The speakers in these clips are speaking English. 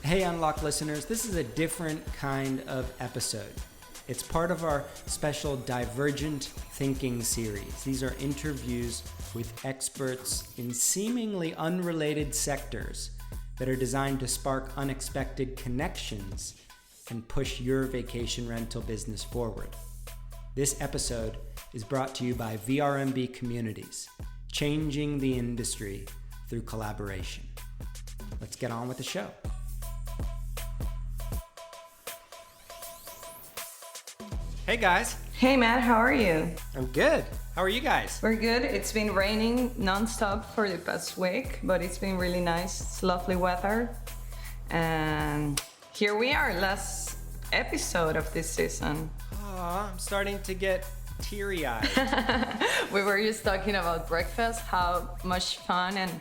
Hey Unlock listeners, this is a different kind of episode. It's part of our special Divergent Thinking series. These are interviews with experts in seemingly unrelated sectors that are designed to spark unexpected connections and push your vacation rental business forward. This episode is brought to you by VRMB Communities, changing the industry through collaboration. Let's get on with the show. Hey guys. Hey Matt, how are you? I'm good. How are you guys? We're good. It's been raining nonstop for the past week, but it's been really nice. It's lovely weather. And here we are, last episode of this season. Oh, I'm starting to get teary-eyed. We were just talking about breakfast, how much fun and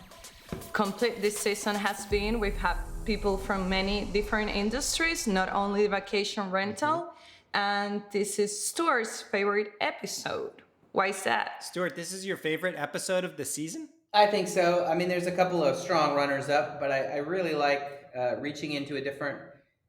complete this season has been. We've had people from many different industries, not only vacation rental. And this is Stuart's favorite episode. Why is that? Stuart, this is your favorite episode of the season? I think so. I mean, there's a couple of strong runners up, but I really like reaching into a different,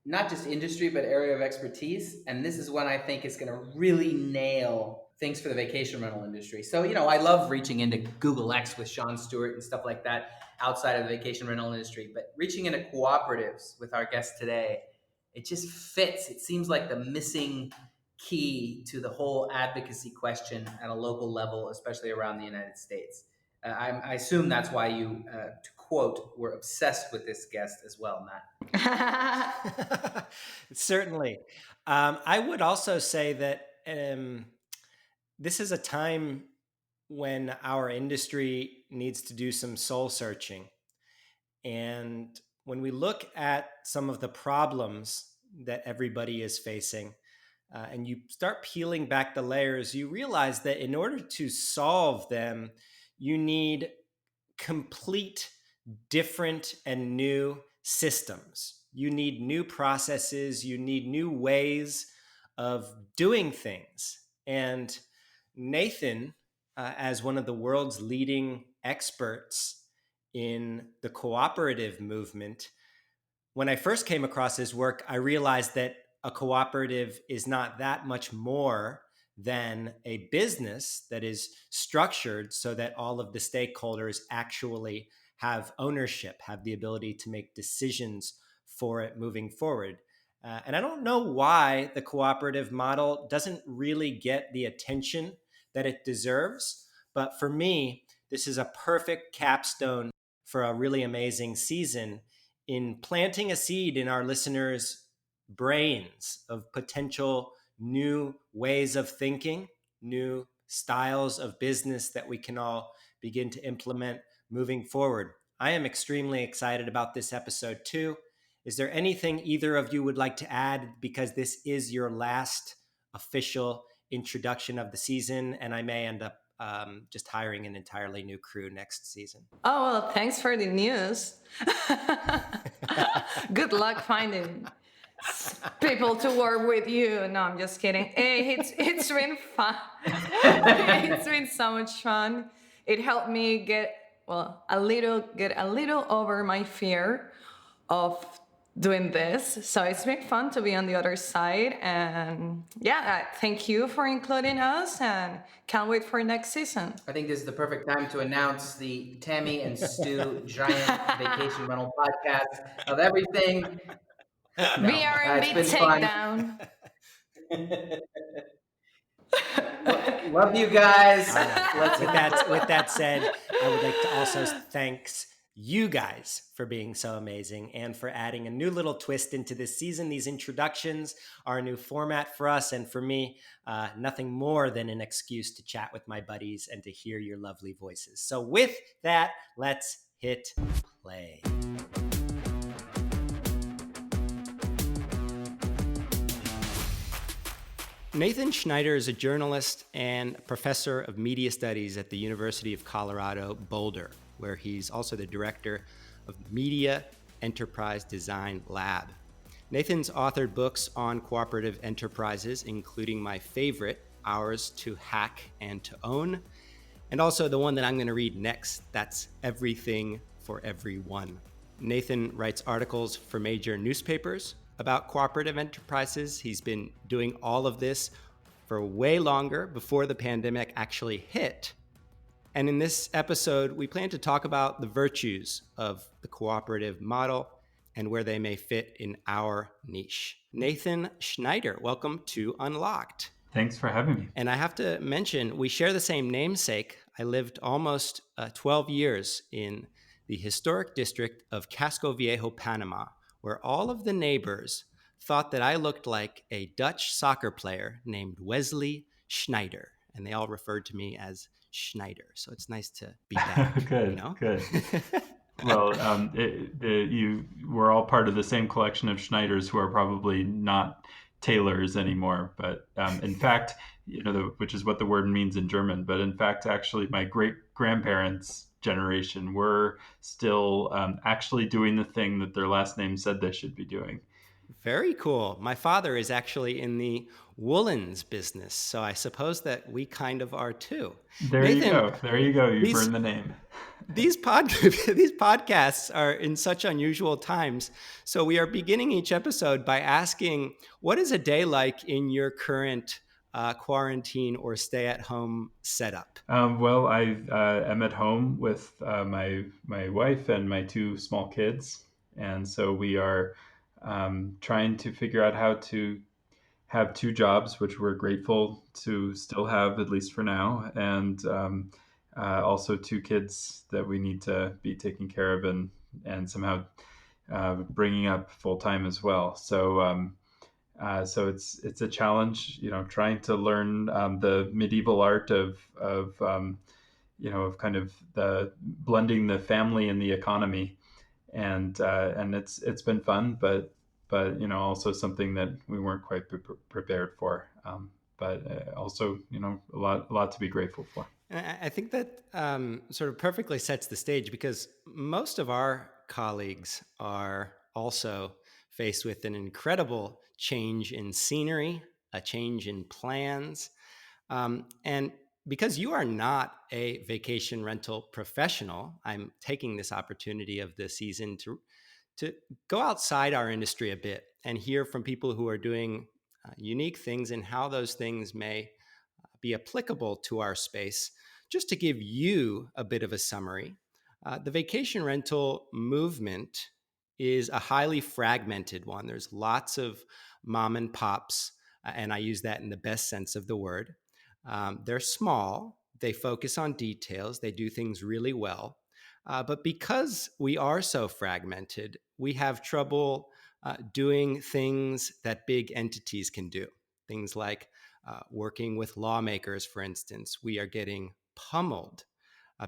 not just industry, but area of expertise. And this is one I think is going to really nail things for the vacation rental industry. So, I love reaching into Google X with Sean Stewart and stuff like that outside of the vacation rental industry. But reaching into cooperatives with our guest today, it just fits. It seems like the missing key to the whole advocacy question at a local level, especially around the United States. I assume that's why you, to quote, were obsessed with this guest as well, Matt. Certainly. I would also say that this is a time when our industry needs to do some soul searching. And when we look at some of the problems that everybody is facing, and you start peeling back the layers, you realize that in order to solve them, you need complete, different, and new systems. You need new processes. You need new ways of doing things. And Nathan, as one of the world's leading experts in the cooperative movement, when I first came across his work, I realized that a cooperative is not that much more than a business that is structured so that all of the stakeholders actually have ownership, have the ability to make decisions for it moving forward. And I don't know why the cooperative model doesn't really get the attention that it deserves. But for me, this is a perfect capstone for a really amazing season in planting a seed in our listeners' brains of potential new ways of thinking, new styles of business that we can all begin to implement moving forward. I am extremely excited about this episode too. Is there anything either of you would like to add, because this is your last official introduction of the season, and I may end up just hiring an entirely new crew next season? Oh, well, thanks for the news. Good luck finding people to work with you. No, I'm just kidding. Hey, it's been fun. It's been so much fun. It helped me get a little over my fear of doing this. So it's been fun to be on the other side. And thank you for including us, and can't wait for next season. I think this is the perfect time to announce the Tammy and Stu Giant Vacation Rental Podcast of everything. VRMB Takedown. Love you guys. With that said, I would like to also thank you guys for being so amazing and for adding a new little twist into this season. These introductions are a new format for us, and for me, nothing more than an excuse to chat with my buddies and to hear your lovely voices. So with that, let's hit play. Nathan Schneider is a journalist and professor of media studies at the University of Colorado Boulder, where he's also the director of Media Enterprise Design Lab. Nathan's authored books on cooperative enterprises, including my favorite, Ours to Hack and to Own, and also the one that I'm going to read next, that's Everything for Everyone. Nathan writes articles for major newspapers about cooperative enterprises. He's been doing all of this for way longer before the pandemic actually hit. And in this episode, we plan to talk about the virtues of the cooperative model and where they may fit in our niche. Nathan Schneider, welcome to Unlocked. Thanks for having me. And I have to mention, we share the same namesake. I lived almost 12 years in the historic district of Casco Viejo, Panama, where all of the neighbors thought that I looked like a Dutch soccer player named Wesley Schneider. And they all referred to me as Schneider. So it's nice to be back. Good. Well, we're all part of the same collection of Schneiders who are probably not tailors anymore. But in fact, which is what the word means in German. But in fact, actually, my great grandparents' generation were still actually doing the thing that their last name said they should be doing. Very cool. My father is actually in the woolens business, so I suppose that we kind of are too. Nathan, there you go. You burned the name. These podcasts are in such unusual times. So we are beginning each episode by asking, what is a day like in your current quarantine or stay-at-home setup? Well, I am at home with my wife and my two small kids. And so we are trying to figure out how to have two jobs, which we're grateful to still have, at least for now, and also two kids that we need to be taking care of and somehow bringing up full time as well. So it's a challenge, trying to learn the medieval art of kind of the blending the family and the economy, and it's been fun, but also something that we weren't quite prepared for. But also, a lot to be grateful for. And I think that sort of perfectly sets the stage, because most of our colleagues are also faced with an incredible change in scenery, a change in plans. And because you are not a vacation rental professional, I'm taking this opportunity of the season to go outside our industry a bit and hear from people who are doing unique things and how those things may be applicable to our space. Just to give you a bit of a summary, the vacation rental movement is a highly fragmented one. There's lots of mom and pops, and I use that in the best sense of the word. They're small, they focus on details, they do things really well. But because we are so fragmented, we have trouble doing things that big entities can do. Things like working with lawmakers, for instance. We are getting pummeled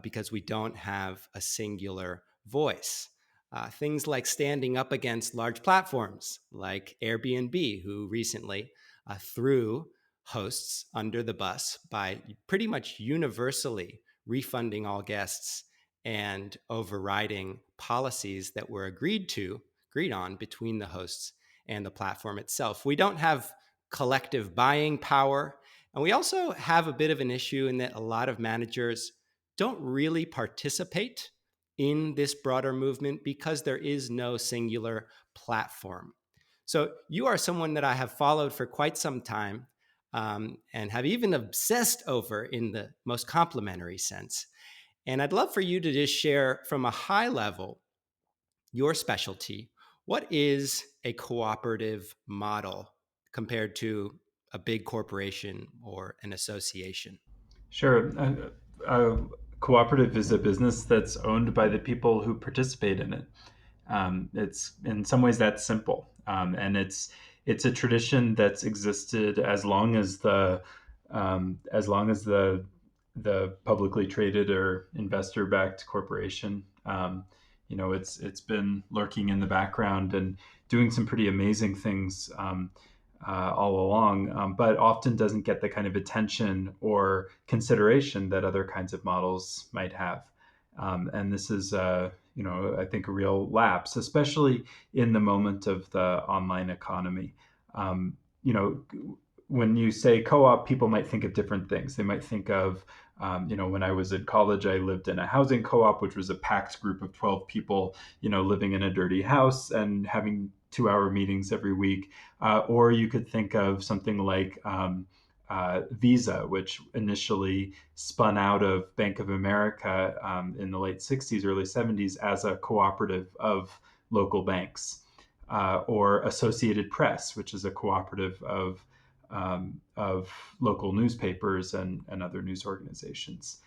because we don't have a singular voice. Things like standing up against large platforms like Airbnb, who recently threw hosts under the bus by pretty much universally refunding all guests and overriding policies that were agreed on between the hosts and the platform itself. We don't have collective buying power. And we also have a bit of an issue in that a lot of managers don't really participate in this broader movement because there is no singular platform. So you are someone that I have followed for quite some time and have even obsessed over in the most complimentary sense. And I'd love for you to just share from a high level your specialty. What is a cooperative model compared to a big corporation or an association? Sure. Cooperative is a business that's owned by the people who participate in it. It's in some ways that's simple, and it's a tradition that's existed as long as the publicly traded or investor-backed corporation. It's been lurking in the background and doing some pretty amazing things all along, but often doesn't get the kind of attention or consideration that other kinds of models might have. And this is, I think, a real lapse, especially in the moment of the online economy. when you say co-op, people might think of different things. They might think of, when I was in college, I lived in a housing co-op, which was a packed group of 12 people, living in a dirty house and having 2-hour meetings every week. Or you could think of something like Visa, which initially spun out of Bank of America in the late 60s, early 70s as a cooperative of local banks. Or Associated Press, which is a cooperative of local newspapers and other news organizations.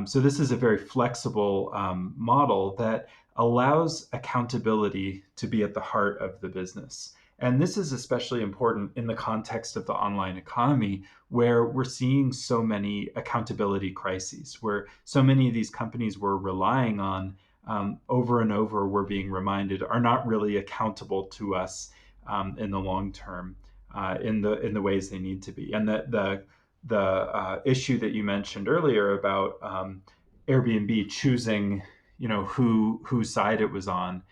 So this is a very flexible model that allows accountability to be at the heart of the business. And this is especially important in the context of the online economy, where we're seeing so many accountability crises, where so many of these companies we're relying on over and over, we're being reminded, are not really accountable to us in the long term in the ways they need to be. And the issue that you mentioned earlier about Airbnb choosing, whose side it was on,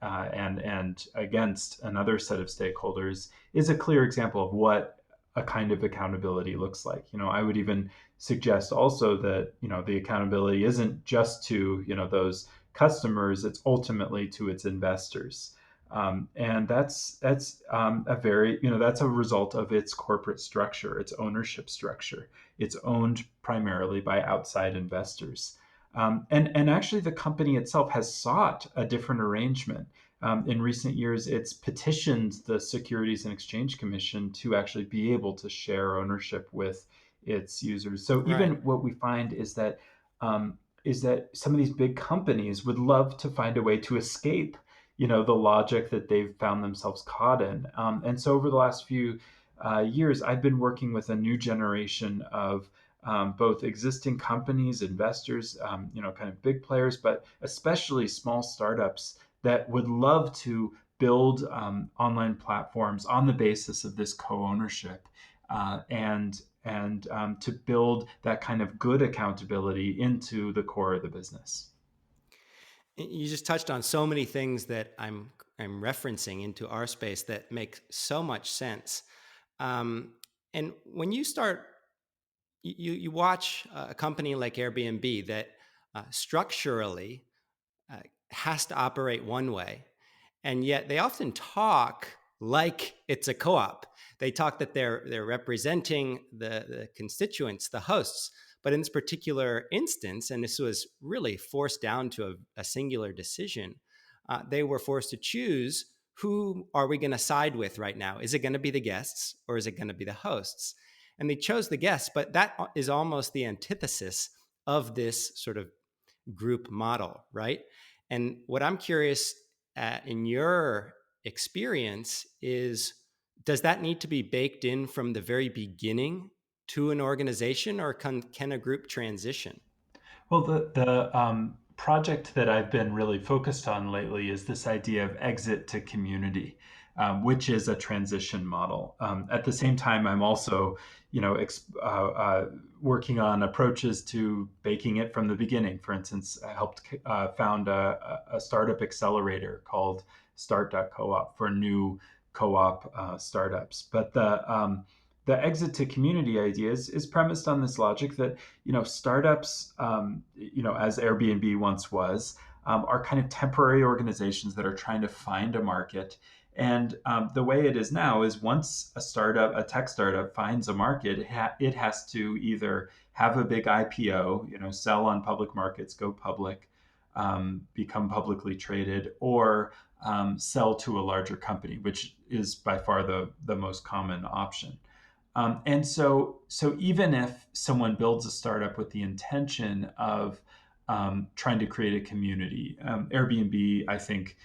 and against another set of stakeholders is a clear example of what a kind of accountability looks like. I would even suggest also that, the accountability isn't just to, those customers, it's ultimately to its investors. And that's a very, that's a result of its corporate structure, its ownership structure. It's owned primarily by outside investors. And actually, the company itself has sought a different arrangement. In recent years, it's petitioned the Securities and Exchange Commission to actually be able to share ownership with its users. So even Right. what we find is that some of these big companies would love to find a way to escape, the logic that they've found themselves caught in. And so over the last few years, I've been working with a new generation of both existing companies, investors, kind of big players, but especially small startups that would love to build online platforms on the basis of this co-ownership, and to build that kind of good accountability into the core of the business. You just touched on so many things that I'm referencing into our space that make so much sense. And when you start, you watch a company like Airbnb that structurally uh, has to operate one way, and yet they often talk like it's a co-op. They talk that they're representing the constituents, the hosts, but in this particular instance, and this was really forced down to a singular decision, they were forced to choose, who are we going to side with right now? Is it going to be the guests or is it going to be the hosts? And they chose the guests, but that is almost the antithesis of this sort of group model, right? And what I'm curious at in your experience is, does that need to be baked in from the very beginning to an organization, or can a group transition? Well, the project that I've been really focused on lately is this idea of exit to community, which is a transition model. At the same time, I'm also, working on approaches to baking it from the beginning. For instance, I helped found a startup accelerator called Start.coop for new co-op startups. But the exit to community idea is premised on this logic that, startups, as Airbnb once was, are kind of temporary organizations that are trying to find a market. And the way it is now is, once a tech startup finds a market, it has to either have a big IPO, sell on public markets, go public, become publicly traded, or sell to a larger company, which is by far the most common option. And so even if someone builds a startup with the intention of trying to create a community, Airbnb, I think,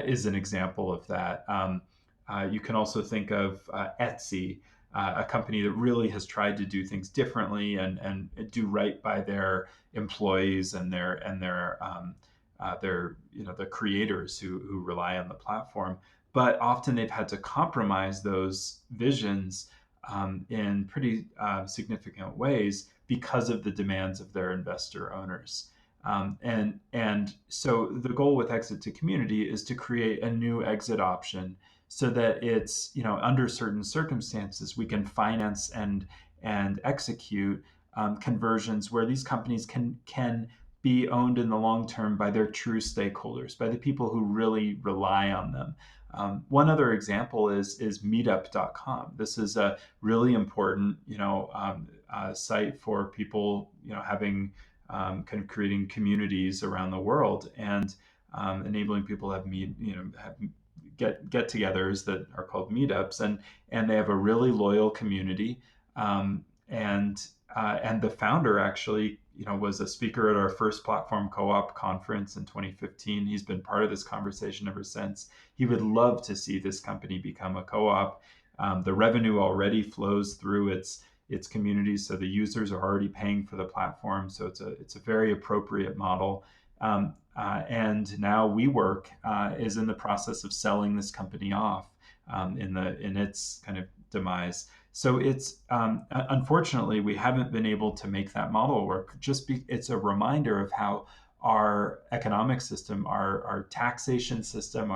is an example of that. You can also think of Etsy, a company that really has tried to do things differently and do right by their employees and their the creators who rely on the platform. But often they've had to compromise those visions in pretty significant ways because of the demands of their investor owners. And so the goal with exit to community is to create a new exit option so that it's, under certain circumstances, we can finance and execute conversions where these companies can be owned in the long term by their true stakeholders, by the people who really rely on them. One other example is meetup.com. This is a really important, site for people, having kind of creating communities around the world, and enabling people to have get-togethers that are called meetups, and they have a really loyal community. And the founder actually, was a speaker at our first platform co-op conference in 2015. He's been part of this conversation ever since. He would love to see this company become a co-op. The revenue already flows through its communities, so the users are already paying for the platform. So it's a very appropriate model. And now WeWork is in the process of selling this company off in its kind of demise. So it's unfortunately, we haven't been able to make that model work. It's a reminder of how our economic system, our taxation system,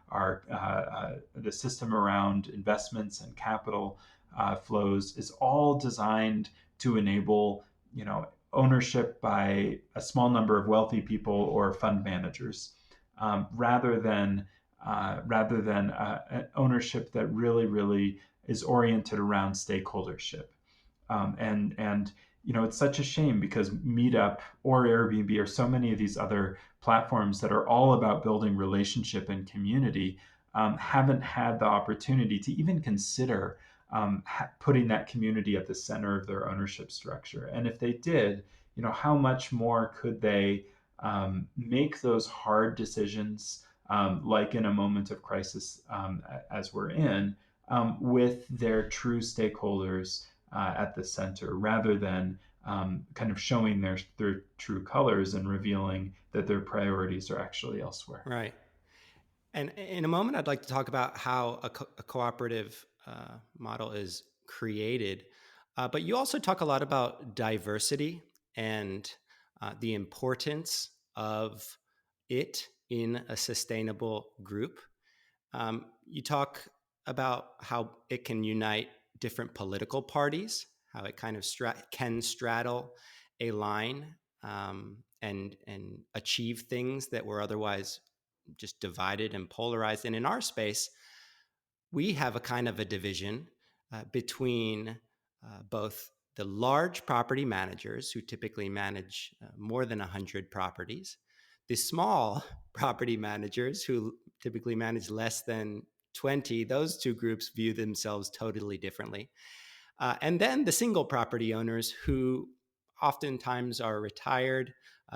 the system around investments and capital flows is all designed to enable, ownership by a small number of wealthy people or fund managers, rather than ownership that really is oriented around stakeholdership. And it's such a shame, because Meetup or Airbnb or so many of these other platforms that are all about building relationship and community haven't had the opportunity to even consider putting that community at the center of their ownership structure. And if they did, how much more could they make those hard decisions, like in a moment of crisis, as we're in, with their true stakeholders at the center, rather than kind of showing their true colors and revealing that their priorities are actually elsewhere. Right. And in a moment, I'd like to talk about how a cooperative model is created. But you also talk a lot about diversity and the importance of it in a sustainable group. You talk about how it can unite different political parties, how it kind of can straddle a line, and achieve things that were otherwise just divided and polarized. And in our space, we have a kind of a division between both the large property managers, who typically manage more than 100 properties, the small property managers, who typically manage less than 20. Those two groups view themselves totally differently. And then the single property owners, who oftentimes are retired,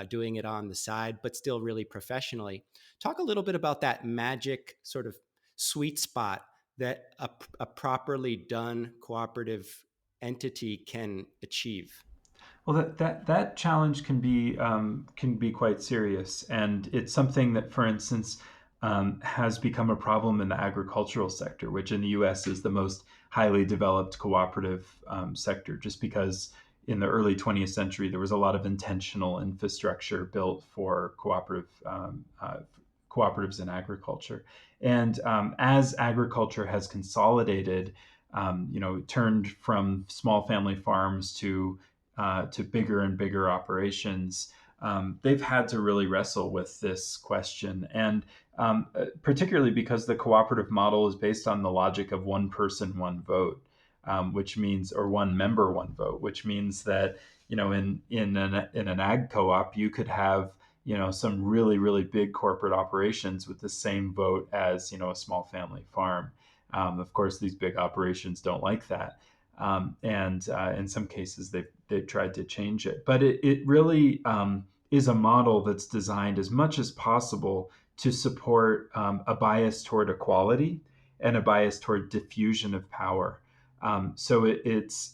doing it on the side, but still really professionally. Talk a little bit about that magic sort of sweet spot that a properly done cooperative entity can achieve. Well, that challenge can be quite serious, and it's something that, for instance, has become a problem in the agricultural sector, which in the U.S. is the most highly developed cooperative sector, just because in the early 20th century there was a lot of intentional infrastructure built for cooperatives in agriculture, and as agriculture has consolidated, turned from small family farms to bigger and bigger operations, they've had to really wrestle with this question. And particularly because the cooperative model is based on the logic of one person, one vote, which means, or one member, one vote, which means that, in an ag co-op, you could have, some really big corporate operations with the same vote as, a small family farm. Of course, these big operations don't like that. And in some cases, they've tried to change it. But it really is a model that's designed as much as possible to support a bias toward equality and a bias toward diffusion of power. So these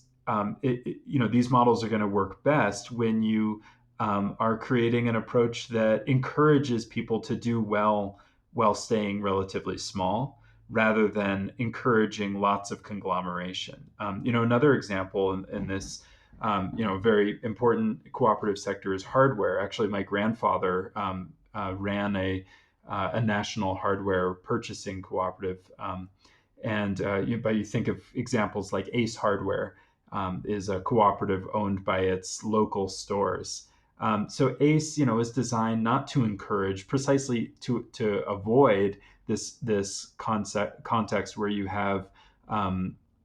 models are going to work best when you are creating an approach that encourages people to do well while staying relatively small, rather than encouraging lots of conglomeration. Another example in this, very important cooperative sector is hardware. Actually, my grandfather ran a national hardware purchasing cooperative. But you think of examples like Ace Hardware is a cooperative owned by its local stores. So Ace, is designed not to encourage, precisely to avoid this context where you have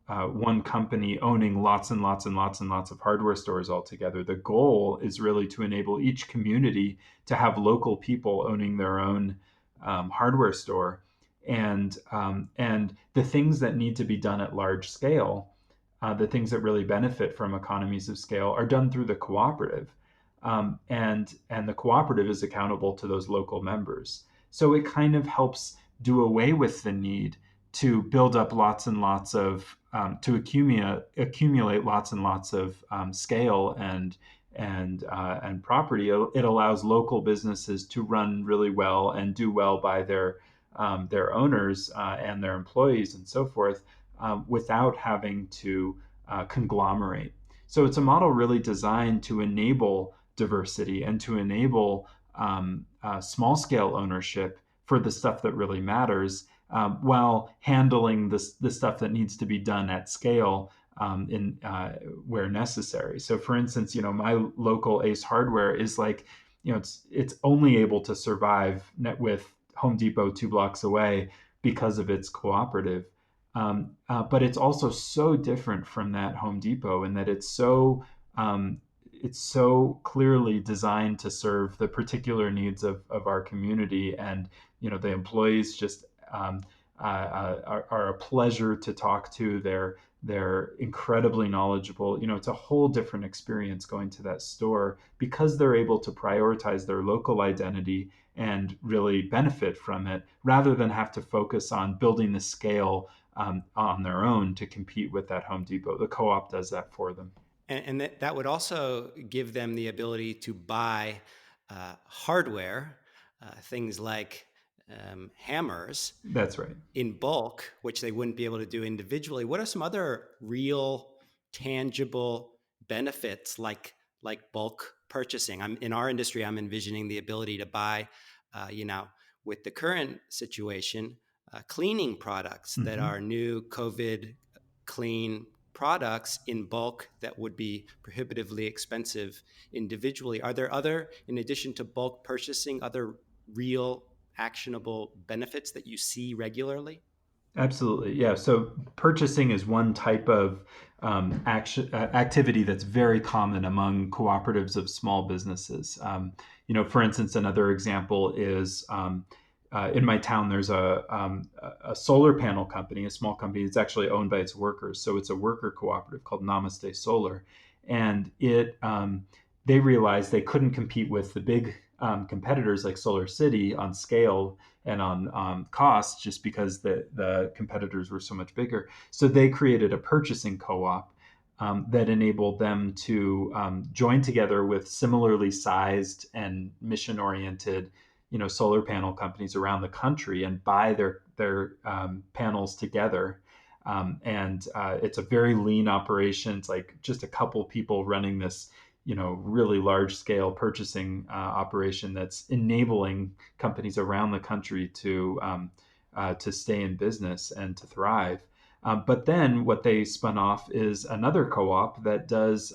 one company owning lots and lots and lots and lots of hardware stores altogether. The goal is really to enable each community to have local people owning their own hardware store, and the things that need to be done at large scale, the things that really benefit from economies of scale, are done through the cooperative, and the cooperative is accountable to those local members. So it kind of helps do away with the need to build up lots and lots of to accumulate lots and lots of scale and property. It allows local businesses to run really well and do well by their owners and their employees and so forth, without having to conglomerate. So it's a model really designed to enable diversity and to enable small scale ownership for the stuff that really matters, while handling the stuff that needs to be done at scale in where necessary. So, for instance, my local Ace Hardware is like, it's only able to survive with Home Depot 2 blocks away because of its cooperative. But it's also so different from that Home Depot in that it's so clearly designed to serve the particular needs of our community, and the employees just are a pleasure to talk to. They're incredibly knowledgeable. It's a whole different experience going to that store because they're able to prioritize their local identity and really benefit from it, rather than have to focus on building the scale on their own to compete with that Home Depot. The co-op does that for them. And that would also give them the ability to buy hardware, things like hammers. That's right. In bulk, which they wouldn't be able to do individually. What are some other real, tangible benefits like bulk purchasing? In our industry, I'm envisioning the ability to buy, with the current situation, cleaning products that are new COVID clean products in bulk that would be prohibitively expensive individually. Are there in addition to bulk purchasing, other real actionable benefits that you see regularly? Absolutely. Yeah. So purchasing is one type of activity that's very common among cooperatives of small businesses. For instance, another example is in my town, there's a solar panel company, a small company. It's actually owned by its workers. So it's a worker cooperative called Namaste Solar. And they realized they couldn't compete with the big competitors like Solar City on scale and on cost, just because the competitors were so much bigger. So they created a purchasing co-op that enabled them to join together with similarly sized and mission-oriented, solar panel companies around the country and buy their panels together. And it's a very lean operation. It's like just a couple people running this really large scale purchasing operation that's enabling companies around the country to stay in business and to thrive. But then what they spun off is another co-op that does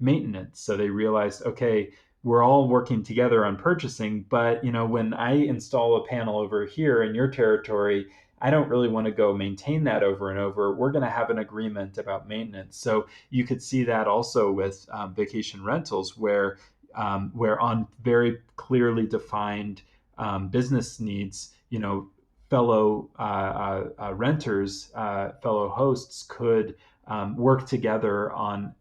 maintenance. So they realized, okay, we're all working together on purchasing, but when I install a panel over here in your territory, I don't really want to go maintain that over and over. We're going to have an agreement about maintenance. So you could see that also with vacation rentals, where on very clearly defined business needs, fellow renters, fellow hosts could work together on,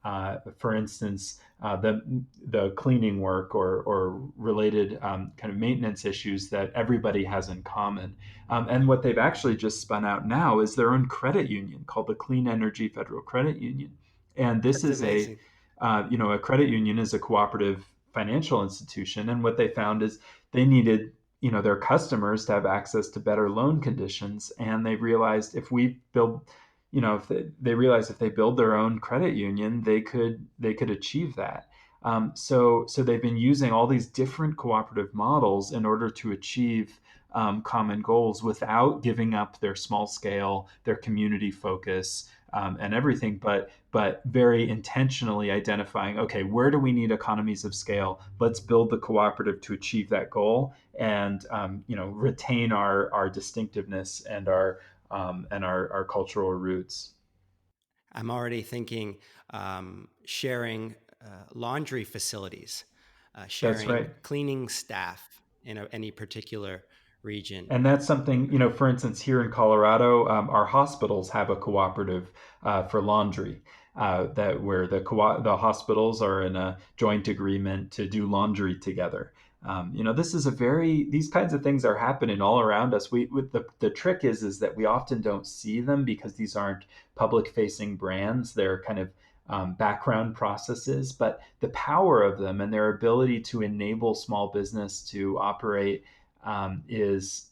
for instance, the cleaning work or related kind of maintenance issues that everybody has in common. And what they've actually just spun out now is their own credit union called the Clean Energy Federal Credit Union. And this is amazing. A credit union is a cooperative financial institution. And what they found is they needed their customers to have access to better loan conditions. And they realized if we build, if they build their own credit union, they could achieve that. So they've been using all these different cooperative models in order to achieve common goals without giving up their small scale, their community focus, and everything, but very intentionally identifying, okay, where do we need economies of scale? Let's build the cooperative to achieve that goal, and retain our distinctiveness and our cultural roots. I'm already thinking sharing laundry facilities, That's sharing right. cleaning staff in any particular region. And that's something, for instance, here in Colorado, our hospitals have a cooperative for laundry. That where the hospitals are in a joint agreement to do laundry together. This is these kinds of things are happening all around us. The trick is that we often don't see them because these aren't public facing brands. They're kind of background processes, but the power of them and their ability to enable small business to operate is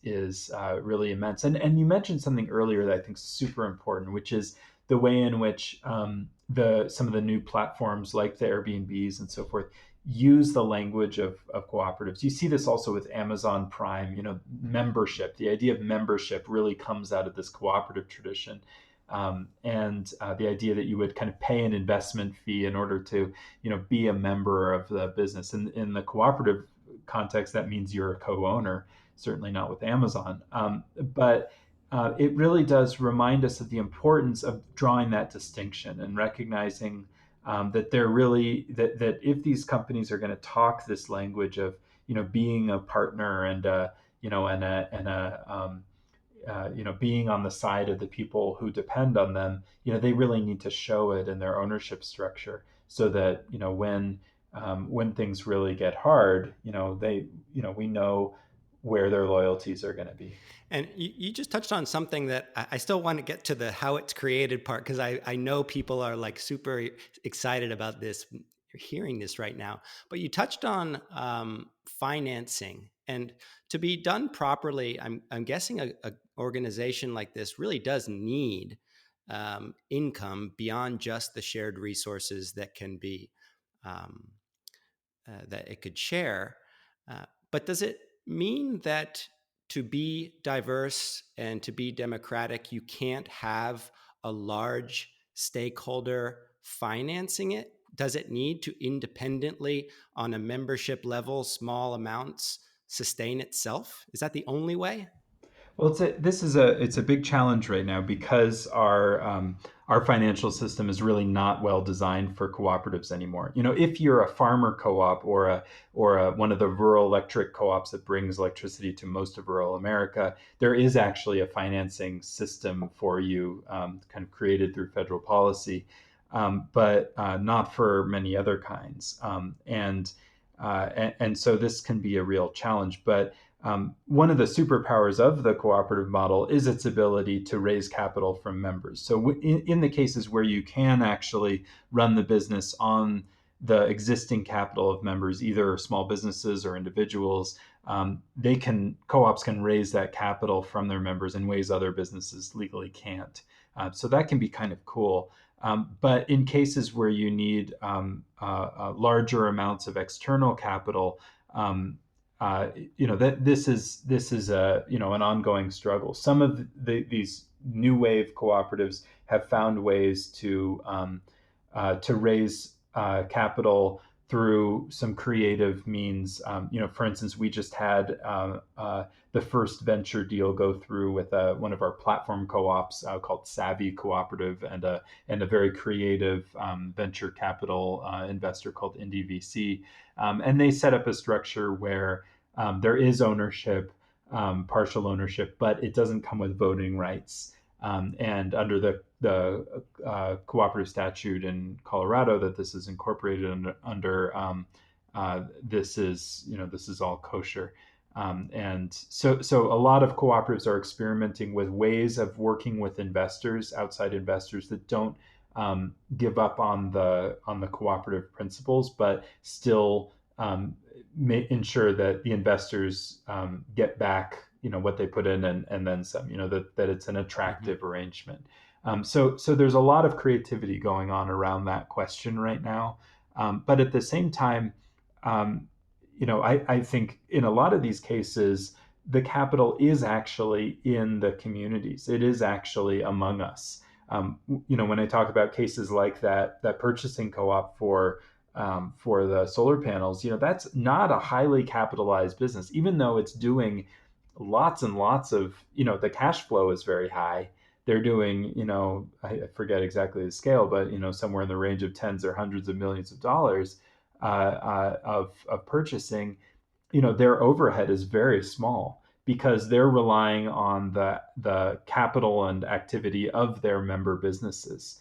really immense. And you mentioned something earlier that I think is super important, which is the way in which some of the new platforms like the Airbnbs and so forth use the language of cooperatives. You see this also with Amazon Prime. Membership. The idea of membership really comes out of this cooperative tradition. And the idea that you would kind of pay an investment fee in order to, be a member of the business. In the cooperative context, that means you're a co-owner. Certainly not with Amazon, but it really does remind us of the importance of drawing that distinction and recognizing that they're really that if these companies are going to talk this language of being a partner and being on the side of the people who depend on them, they really need to show it in their ownership structure, so that when things really get hard, we know where their loyalties are going to be. And you just touched on something that I still want to get to, the how it's created part, because I know people are like super excited about this. You're hearing this right now, but you touched on financing, and to be done properly, I'm guessing a organization like this really does need income beyond just the shared resources that can be um, that it could share. But does it mean that to be diverse and to be democratic, you can't have a large stakeholder financing it? Does it need to independently, on a membership level, small amounts, sustain itself? Is that the only way? Well, it's a big challenge right now because our financial system is really not well designed for cooperatives anymore. If you're a farmer co-op or one of the rural electric co-ops that brings electricity to most of rural America, there is actually a financing system for you, kind of created through federal policy, but not for many other kinds. And so this can be a real challenge, but one of the superpowers of the cooperative model is its ability to raise capital from members. So in the cases where you can actually run the business on the existing capital of members, either small businesses or individuals, co-ops can raise that capital from their members in ways other businesses legally can't. So that can be kind of cool. But in cases where you need larger amounts of external capital, that this is an ongoing struggle. Some of these new wave cooperatives have found ways to raise capital through some creative means. For instance, we just had the first venture deal go through with one of our platform co-ops called Savvy Cooperative, and a very creative venture capital investor called Indie VC. And they set up a structure where there is ownership, partial ownership, but it doesn't come with voting rights. And under the cooperative statute in Colorado that this is incorporated under, this is all kosher. And so a lot of cooperatives are experimenting with ways of working with investors, outside investors, that don't give up on the cooperative principles, but still ensure that the investors get back what they put in, and then some, that it's an attractive arrangement. So there's a lot of creativity going on around that question right now. But at the same time, I think in a lot of these cases, the capital is actually in the communities. It is actually among us. When I talk about cases like that purchasing co-op for the solar panels, that's not a highly capitalized business, even though it's doing lots and lots of, the cash flow is very high. They're doing, I forget exactly the scale, but, somewhere in the range of tens or hundreds of millions of dollars of purchasing. Their overhead is very small because they're relying on the capital and activity of their member businesses.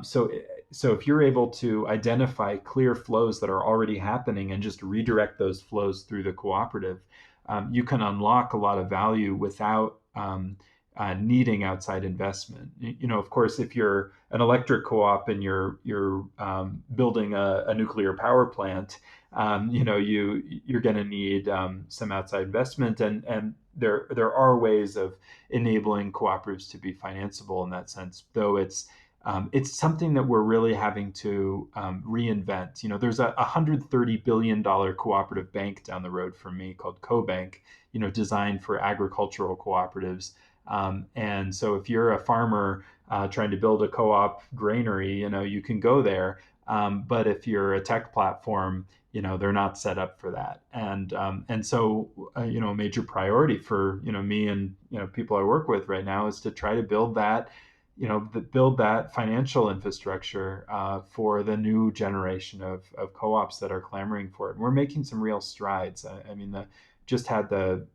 So if you're able to identify clear flows that are already happening and just redirect those flows through the cooperative, you can unlock a lot of value without needing outside investment. Of course, if you're an electric co-op and you're building a nuclear power plant, you're going to need some outside investment, and there are ways of enabling cooperatives to be financeable in that sense. Though it's something that we're really having to reinvent. There's a $130 billion cooperative bank down the road from me called CoBank, designed for agricultural cooperatives. And so if you're a farmer trying to build a co-op granary, you can go there. But if you're a tech platform, they're not set up for that. And so a major priority for me and people I work with right now is to try to build that financial infrastructure for the new generation of co-ops that are clamoring for it. And we're making some real strides. I mean, just had the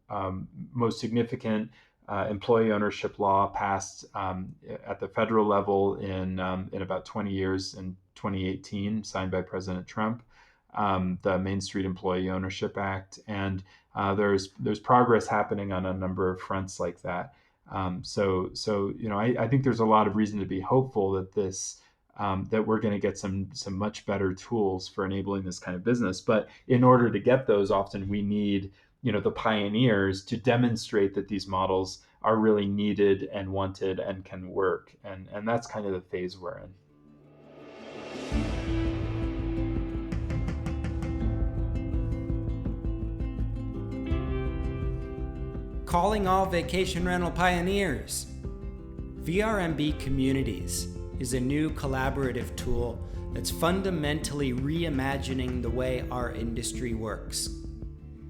most significant employee ownership law passed at the federal level in about 20 years in 2018, signed by President Trump, the Main Street Employee Ownership Act. And there's progress happening on a number of fronts like that. I think there's a lot of reason to be hopeful that that we're going to get some much better tools for enabling this kind of business. But in order to get those, often we need the pioneers to demonstrate that these models are really needed and wanted and can work. And that's kind of the phase we're in. Calling all vacation rental pioneers. VRMB Communities is a new collaborative tool that's fundamentally reimagining the way our industry works.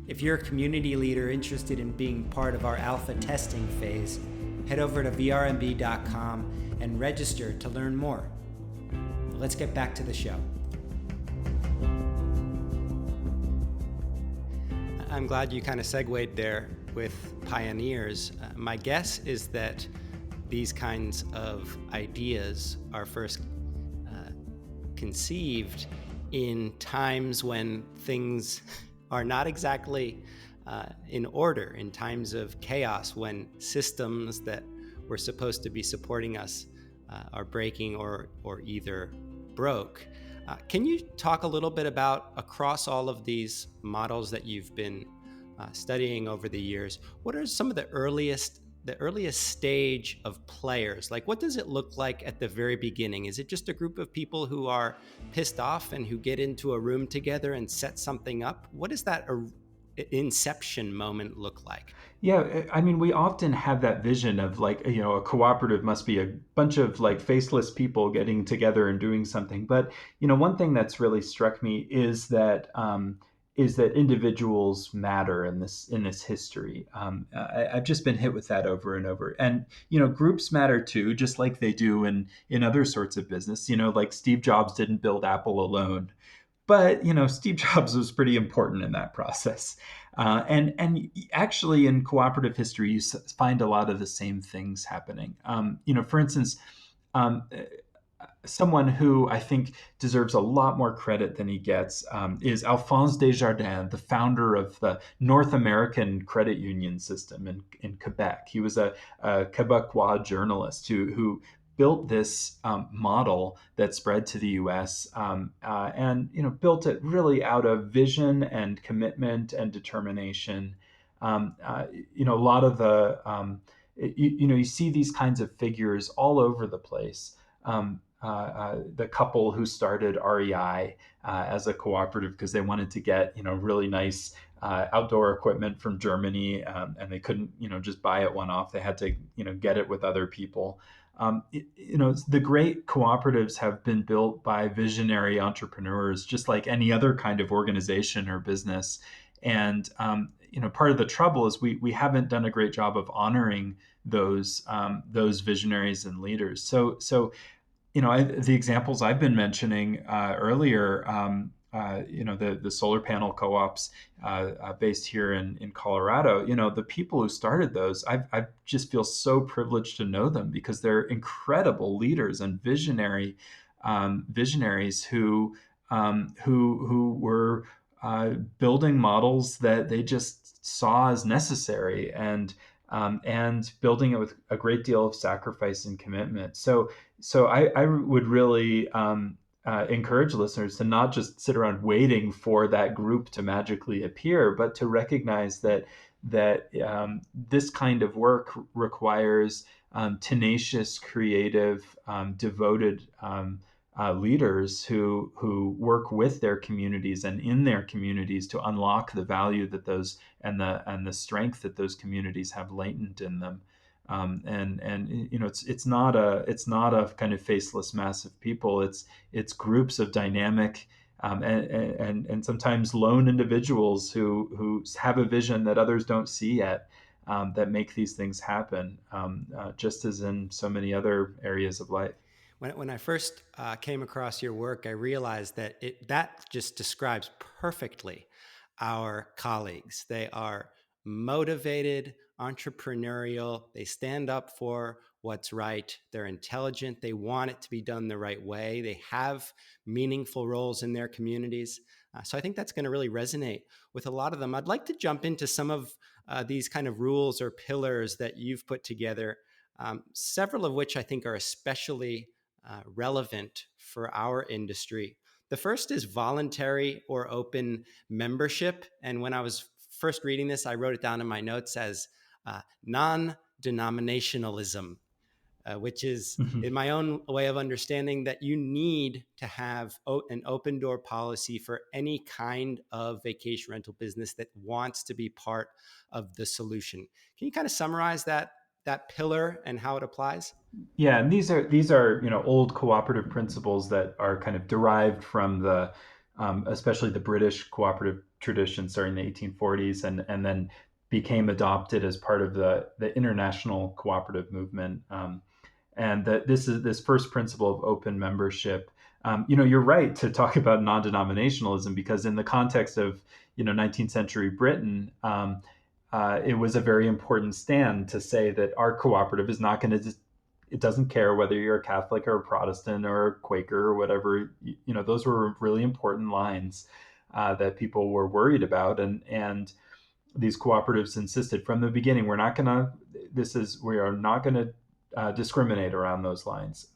If you're a community leader interested in being part of our alpha testing phase, head over to vrmb.com and register to learn more. Let's get back to the show. I'm glad you kind of segued there with pioneers. My guess is that these kinds of ideas are first conceived in times when things are not exactly in order, in times of chaos, when systems that were supposed to be supporting us are breaking or either broke. Can you talk a little bit about, across all of these models that you've been studying over the years, what are some of the earliest stage of players? Like, what does it look like at the very beginning? Is it just a group of people who are pissed off and who get into a room together and set something up? What does that inception moment look like? Yeah, I mean, we often have that vision of like, a cooperative must be a bunch of like faceless people getting together and doing something. But, one thing that's really struck me is that individuals matter in this history. I've just been hit with that over and over. And, groups matter too, just like they do in other sorts of business. Like Steve Jobs didn't build Apple alone. But Steve Jobs was pretty important in that process, and actually in cooperative history, you find a lot of the same things happening. For instance, someone who I think deserves a lot more credit than he gets is Alphonse Desjardins, the founder of the North American credit union system in Quebec. He was a Quebecois journalist who built this model that spread to the U.S. And built it really out of vision and commitment and determination. A lot of the you see these kinds of figures all over the place. the couple who started REI as a cooperative because they wanted to get really nice outdoor equipment from Germany, and they couldn't just buy it one off. They had to get it with other people. The great cooperatives have been built by visionary entrepreneurs, just like any other kind of organization or business. And part of the trouble is we haven't done a great job of honoring those visionaries and leaders. So the examples I've been mentioning earlier, the solar panel co-ops based here in Colorado, the people who started those, I just feel so privileged to know them because they're incredible leaders and visionaries who were building models that they just saw as necessary and building it with a great deal of sacrifice and commitment. So I would really encourage listeners to not just sit around waiting for that group to magically appear, but to recognize that this kind of work requires tenacious, creative, devoted leaders who work with their communities and in their communities to unlock the value that those and the strength that those communities have latent in them. And it's not a kind of faceless mass of people. It's groups of dynamic and sometimes lone individuals who have a vision that others don't see yet, that make these things happen, just as in so many other areas of life. When I first came across your work, I realized that that just describes perfectly our colleagues. They are motivated, entrepreneurial. They stand up for what's right. They're intelligent. They want it to be done the right way. They have meaningful roles in their communities. So I think that's going to really resonate with a lot of them. I'd like to jump into some of these kind of rules or pillars that you've put together, several of which I think are especially relevant for our industry. The first is voluntary or open membership. And when I was first reading this, I wrote it down in my notes as non-denominationalism, which is in my own way of understanding that you need to have an open door policy for any kind of vacation rental business that wants to be part of the solution. Can you kind of summarize that pillar and how it applies? Yeah, and these are old cooperative principles that are kind of derived from the especially the British cooperative tradition starting in the 1840s, and then became adopted as part of the international cooperative movement. And that this first principle of open membership. You're right to talk about non-denominationalism because in the context of 19th century Britain. It was a very important stand to say that our cooperative is not going to. It doesn't care whether you're a Catholic or a Protestant or a Quaker or whatever. Those were really important lines that people were worried about, and these cooperatives insisted from the beginning we are not going to discriminate around those lines.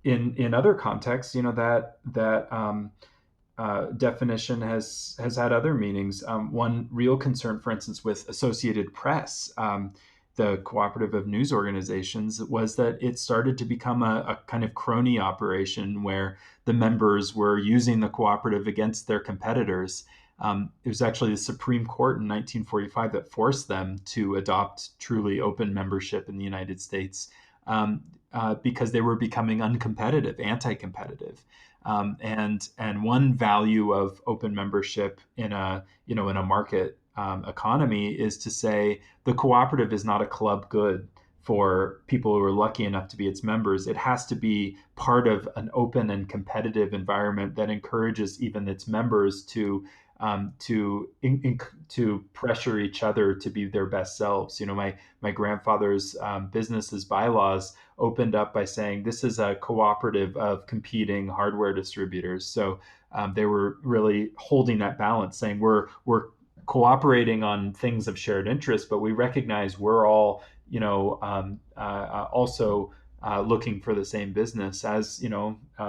In other contexts, that definition has had other meanings. One real concern, for instance, with Associated Press, the cooperative of news organizations, was that it started to become a kind of crony operation where the members were using the cooperative against their competitors. It was actually the Supreme Court in 1945 that forced them to adopt truly open membership in the United States, because they were becoming uncompetitive, anti-competitive. And one value of open membership in a market economy is to say the cooperative is not a club good for people who are lucky enough to be its members. It has to be part of an open and competitive environment that encourages even its members to pressure each other to be their best selves. My grandfather's business's bylaws opened up by saying this is a cooperative of competing hardware distributors. So they were really holding that balance, saying we're cooperating on things of shared interest, but we recognize we're all also looking for the same business as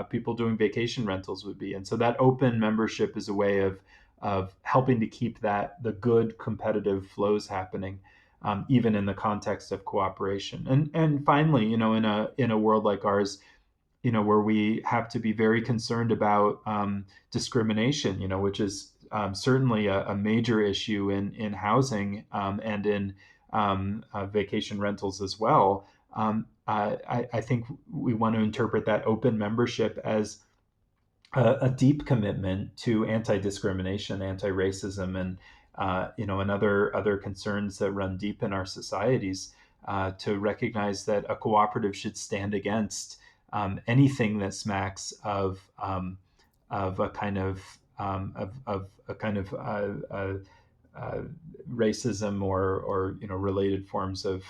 people doing vacation rentals would be. And so that open membership is a way of helping to keep the good competitive flows happening. even in the context of cooperation. And finally, in a world like ours, where we have to be very concerned about discrimination, which is certainly a major issue in housing and in vacation rentals as well. I think we want to interpret that open membership as a deep commitment to anti-discrimination, anti-racism, and other concerns that run deep in our societies. To recognize that a cooperative should stand against anything that smacks of a kind of a kind of racism or related forms of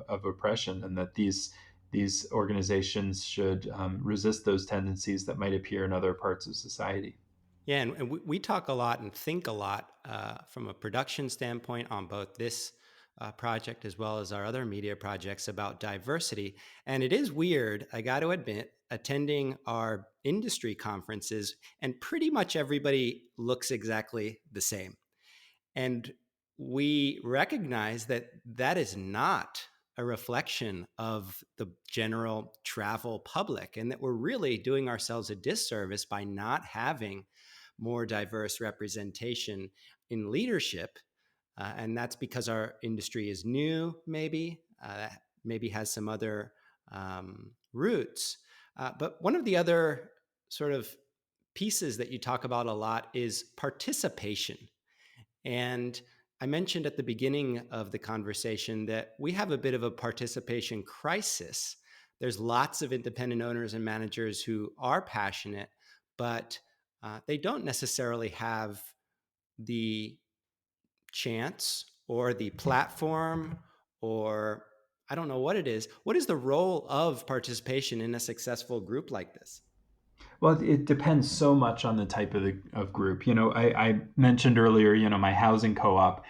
oppression, and that these organizations should resist those tendencies that might appear in other parts of society. Yeah, and we talk a lot and think a lot from a production standpoint on both this project as well as our other media projects about diversity. And it is weird, I got to admit, attending our industry conferences, and pretty much everybody looks exactly the same. And we recognize that that is not a reflection of the general travel public, and that we're really doing ourselves a disservice by not having more diverse representation in leadership. And that's because our industry is new, maybe has some other roots. But one of the other sort of pieces that you talk about a lot is participation. And I mentioned at the beginning of the conversation that we have a bit of a participation crisis. There's lots of independent owners and managers who are passionate, but they don't necessarily have the chance or the platform, or I don't know what it is. What is the role of participation in a successful group like this? Well, it depends so much on the type of group. I mentioned earlier, my housing co-op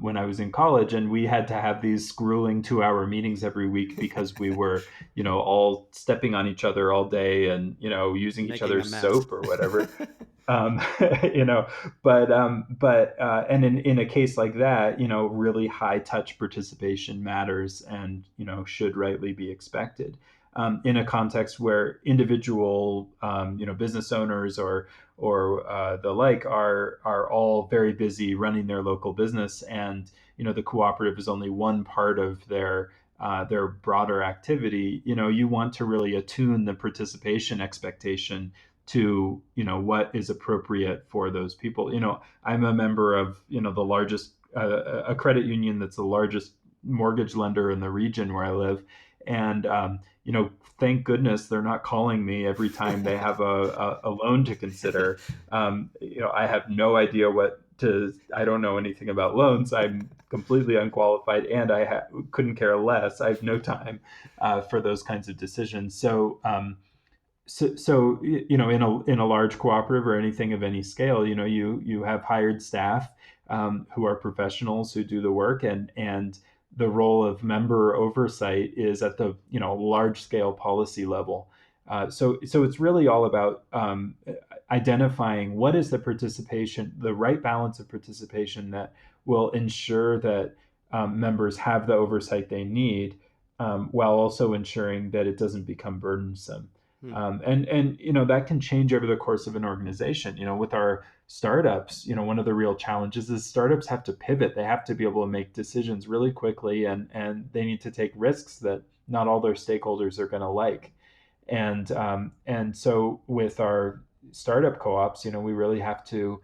when I was in college, and we had to have these grueling 2-hour meetings every week because we were, all stepping on each other all day and, using each Making a other's mess. soap or whatever. um, and in a case like that, really high touch participation matters and, should rightly be expected. In a context where individual, business owners or the like are all very busy running their local business, and the cooperative is only one part of their broader activity. You want to really attune the participation expectation to what is appropriate for those people. I'm a member of the largest a credit union that's the largest mortgage lender in the region where I live, and thank goodness they're not calling me every time they have a loan to consider. I have no idea I don't know anything about loans. I'm completely unqualified, and couldn't care less. I have no time for those kinds of decisions. So in a large cooperative or anything of any scale, you have hired staff who are professionals who do the work, and the role of member oversight is at the large scale policy level. So it's really all about identifying what is the right balance of participation that will ensure that members have the oversight they need, while also ensuring that it doesn't become burdensome. And that can change over the course of an organization. With our startups, one of the real challenges is startups have to pivot. They have to be able to make decisions really quickly, and they need to take risks that not all their stakeholders are going to like. And so with our startup co-ops, we really have to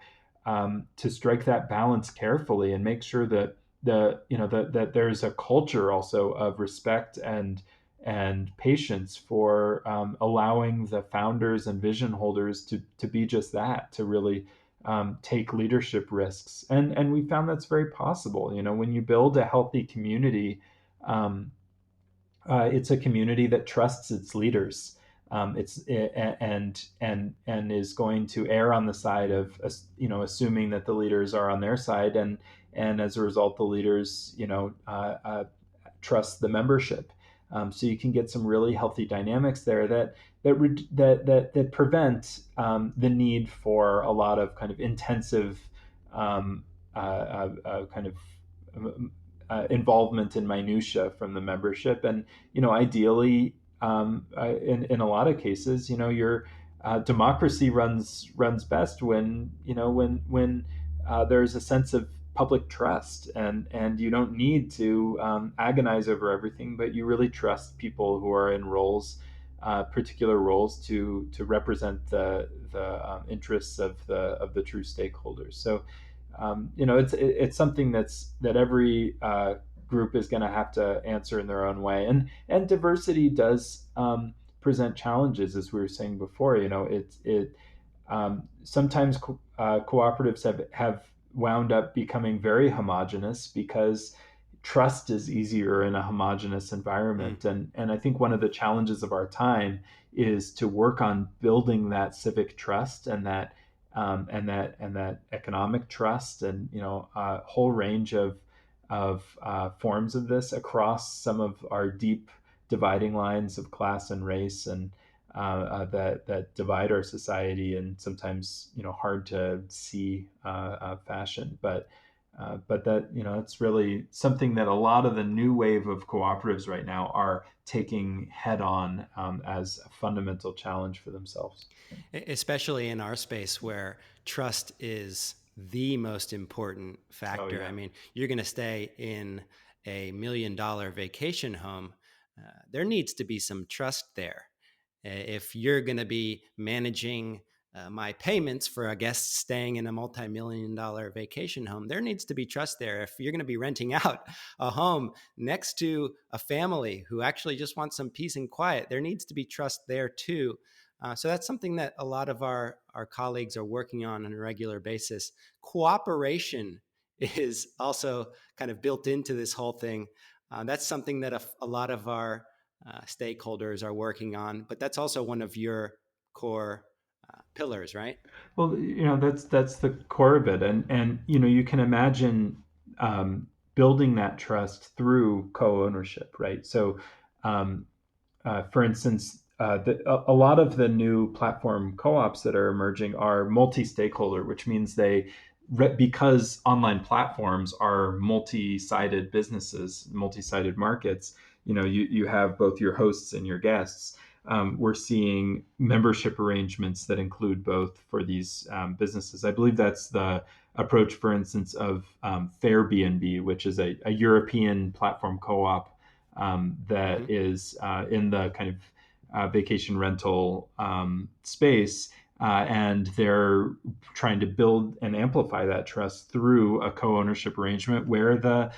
strike that balance carefully and make sure that that there's a culture also of respect and patience for allowing the founders and vision holders to be just that, to really take leadership risks. And we found that's very possible. When you build a healthy community, it's a community that trusts its leaders. It's and is going to err on the side of assuming that the leaders are on their side, and as a result, the leaders trust the membership. So you can get some really healthy dynamics there that prevent the need for a lot of kind of intensive kind of involvement in minutia from the membership. And ideally, in a lot of cases, your democracy runs best when there's a sense of public trust, and you don't need to agonize over everything, but you really trust people who are in roles, particular roles, to represent the interests of the true stakeholders. So it's something that every group is going to have to answer in their own way, and diversity does present challenges, as we were saying before. It sometimes cooperatives have wound up becoming very homogenous because trust is easier in a homogenous environment. And I think one of the challenges of our time is to work on building that civic trust, and that economic trust, and a whole range of forms of this across some of our deep dividing lines of class and race, and that divide our society in sometimes hard to see fashion. But that it's really something that a lot of the new wave of cooperatives right now are taking head on, as a fundamental challenge for themselves. Especially in our space where trust is the most important factor. Oh, yeah. I mean, you're going to stay in $1 million vacation home. There needs to be some trust there. If you're going to be managing my payments for a guest staying in a multi-million-dollar vacation home, there needs to be trust there. If you're going to be renting out a home next to a family who actually just wants some peace and quiet, there needs to be trust there too. So that's something that a lot of our colleagues are working on a regular basis. Cooperation is also kind of built into this whole thing. That's something that a lot of our stakeholders are working on, but that's also one of your core pillars, right? Well, that's the core of it, and you can imagine building that trust through co-ownership, right? So, for instance, a lot of the new platform co-ops that are emerging are multi-stakeholder, which means because online platforms are multi-sided businesses, multi-sided markets. You have both your hosts and your guests. We're seeing membership arrangements that include both for these businesses. I believe that's the approach, for instance, of Fairbnb, which is a European platform co-op that Mm-hmm. is in the kind of vacation rental space. And they're trying to build and amplify that trust through a co-ownership arrangement where the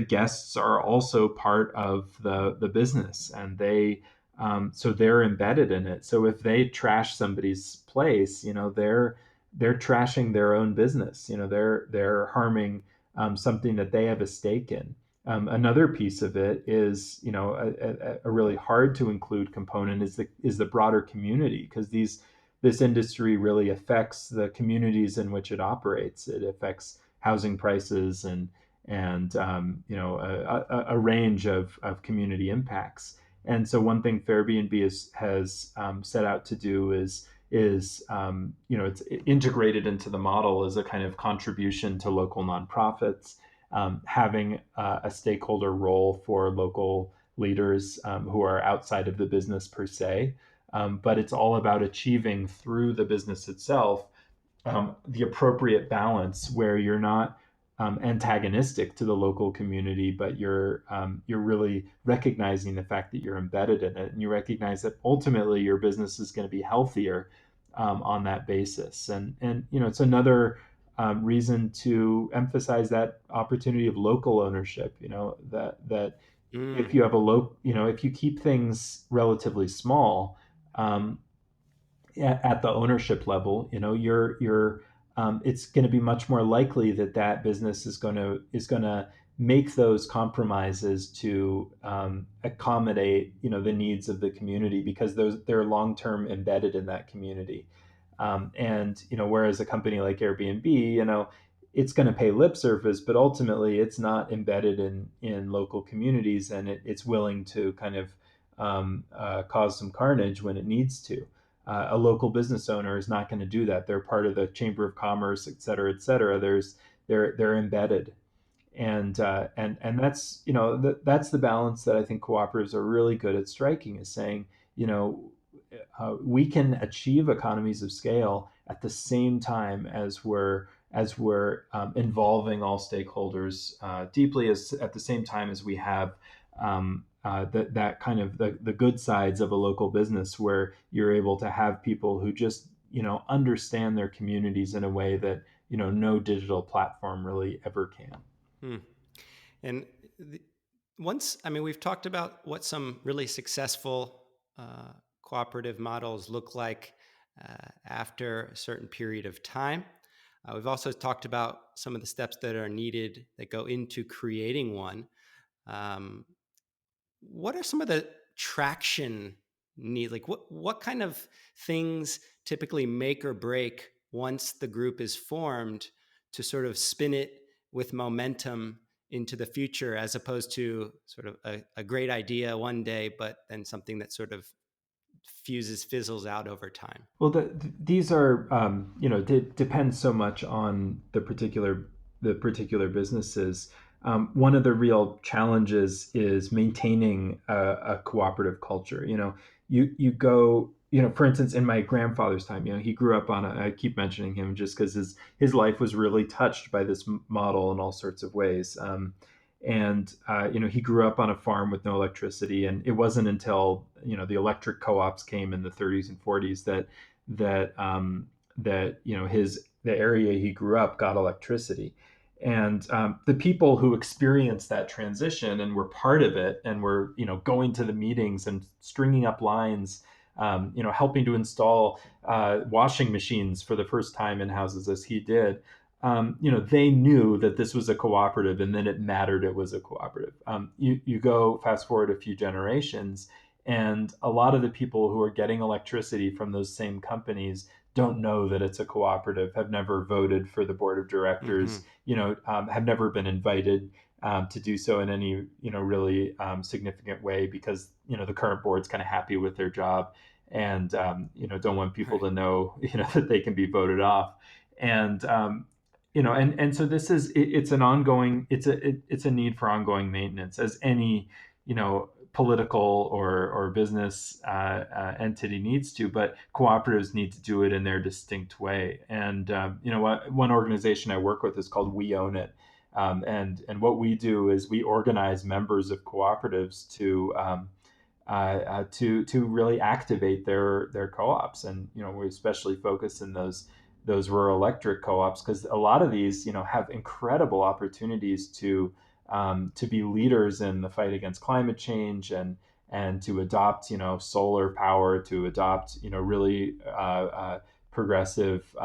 guests are also part of the business, and so they're embedded in it. So if they trash somebody's place, they're trashing their own business. They're harming something that they have a stake in. Another piece of it is, a really hard to include component is the broader community, because this industry really affects the communities in which it operates. It affects housing prices and a range of community impacts. And so one thing Fairbnb has set out to do is it's integrated into the model as a kind of contribution to local nonprofits, having a stakeholder role for local leaders who are outside of the business per se. But it's all about achieving through the business itself the appropriate balance where you're not antagonistic to the local community, but you're really recognizing the fact that you're embedded in it, and you recognize that ultimately your business is going to be healthier on that basis. And it's another reason to emphasize that opportunity of local ownership. That if Mm. you have if you keep things relatively small, at the ownership level, you're it's going to be much more likely that business is going to make those compromises to accommodate the needs of the community, because they're long term embedded in that community. And whereas a company like Airbnb, it's going to pay lip service, but ultimately it's not embedded in local communities, and it's willing to kind of cause some carnage when it needs to. A local business owner is not going to do that. They're part of the Chamber of Commerce, et cetera, et cetera. They're embedded. And that's, that's the balance that I think cooperatives are really good at striking, is saying, you know, we can achieve economies of scale at the same time as we're involving all stakeholders deeply, as at the same time as we have that kind of the good sides of a local business, where you're able to have people who just, understand their communities in a way that, no digital platform really ever can. Hmm. And the, I mean, we've talked about what some really successful cooperative models look like after a certain period of time. We've also talked about some of the steps that are needed that go into creating one. Um, what are some of the traction need? Like what kind of things typically make or break once the group is formed to sort of spin it with momentum into the future, as opposed to sort of a great idea one day, but then something that sort of fizzles out over time? Well, these are, depends so much on the particular businesses. One of the real challenges is maintaining a cooperative culture. You go, for instance, in my grandfather's time, he grew up on I keep mentioning him just because his life was really touched by this model in all sorts of ways. And he grew up on a farm with no electricity, and it wasn't until the electric co-ops came in the 30s and 40s that the area he grew up got electricity. And the people who experienced that transition and were part of it, and were going to the meetings and stringing up lines, helping to install washing machines for the first time in houses, as he did. They knew that this was a cooperative, and then it mattered it was a cooperative. You go fast forward a few generations, and a lot of the people who are getting electricity from those same companies don't know that it's a cooperative, have never voted for the board of Mm-hmm. directors, have never been invited to do so in any, really significant way, because, the current board's kind of happy with their job, and, don't want people Right. to know, that they can be voted off. And, and so it's an ongoing, it's a need for ongoing maintenance, as any, political or business entity needs to, but cooperatives need to do it in their distinct way. And one organization I work with is called We Own It. And what we do is we organize members of cooperatives to really activate their co-ops. And we especially focus in those rural electric co-ops, because a lot of these have incredible opportunities to be leaders in the fight against climate change, and to adopt solar power, to adopt really progressive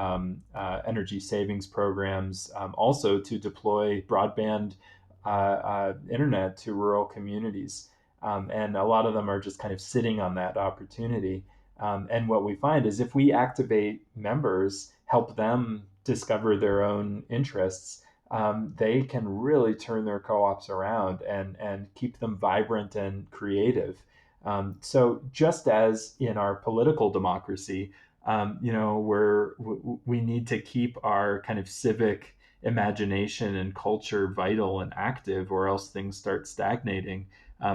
energy savings programs, also to deploy broadband internet to rural communities. And a lot of them are just kind of sitting on that opportunity. And what we find is, if we activate members, help them discover their own interests, they can really turn their co-ops around, and keep them vibrant and creative. So just as in our political democracy, we need to keep our kind of civic imagination and culture vital and active, or else things start stagnating.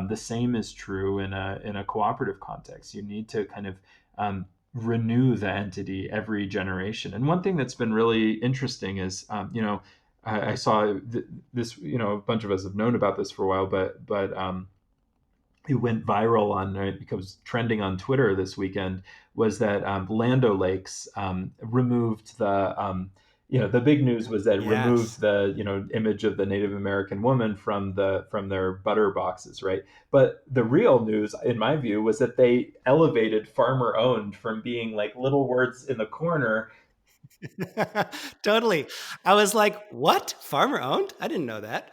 The same is true in a cooperative context. You need to kind of renew the entity every generation. And one thing that's been really interesting is, I saw this. A bunch of us have known about this for a while, but it went viral it becomes trending on Twitter this weekend. Was that Land O'Lakes removed the big news was that it removed Yes. the image of the Native American woman from their butter boxes, right? But the real news, in my view, was that they elevated farmer owned from being like little words in the corner. Totally. I was like, what? Farmer owned? I didn't know that.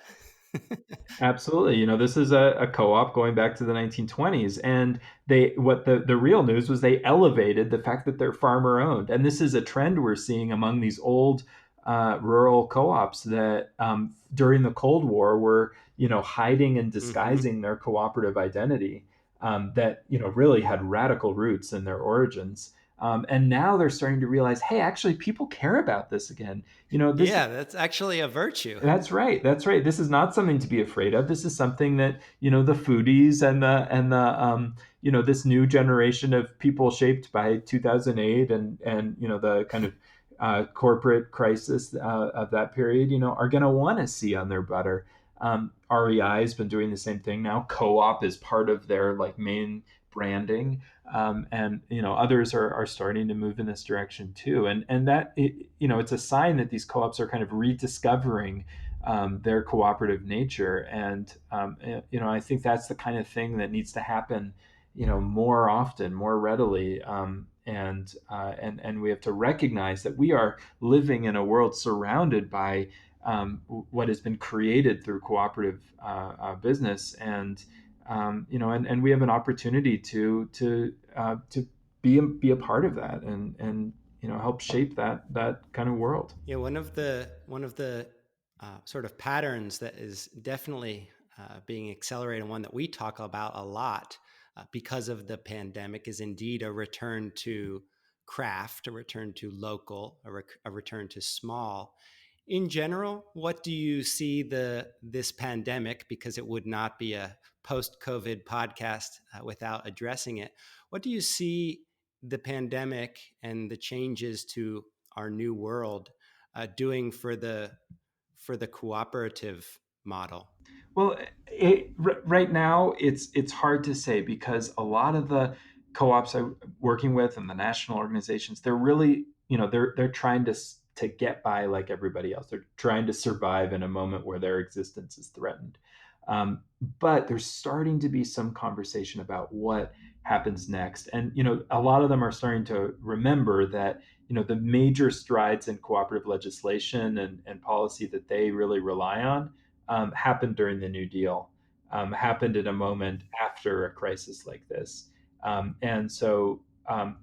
Absolutely. This is a co-op going back to the 1920s. And the real news was they elevated the fact that they're farmer owned. And this is a trend we're seeing among these old rural co-ops that during the Cold War were, hiding and Mm-hmm. disguising their cooperative identity, that, really had radical roots in their origins. And now they're starting to realize, hey, actually, people care about this again. This Yeah, that's actually a virtue. That's right. That's right. This is not something to be afraid of. This is something that, the foodies and this new generation of people shaped by 2008 and the kind of corporate crisis of that period, are going to want to see on their butter. REI has been doing the same thing now. Co-op is part of their like main branding, and others are starting to move in this direction too. And that it's a sign that these co-ops are kind of rediscovering their cooperative nature. And I think that's the kind of thing that needs to happen, more often, more readily. And we have to recognize that we are living in a world surrounded by what has been created through cooperative business, and we have an opportunity to be a part of that, and help shape that kind of world. Yeah, one of the sort of patterns that is definitely being accelerated, one that we talk about a lot because of the pandemic, is indeed a return to craft, a return to local, a return to small. In general, what do you see this pandemic? Because it would not be a post-COVID podcast without addressing it. What do you see the pandemic and the changes to our new world doing for the cooperative model? Well, right now it's hard to say, because a lot of the co-ops I'm working with and the national organizations, they're really, they're trying to get by like everybody else. They're trying to survive in a moment where their existence is threatened. Um, but there's starting to be some conversation about what happens next, and a lot of them are starting to remember that the major strides in cooperative legislation and policy that they really rely on happened during the New Deal, happened in a moment after a crisis like this. And so,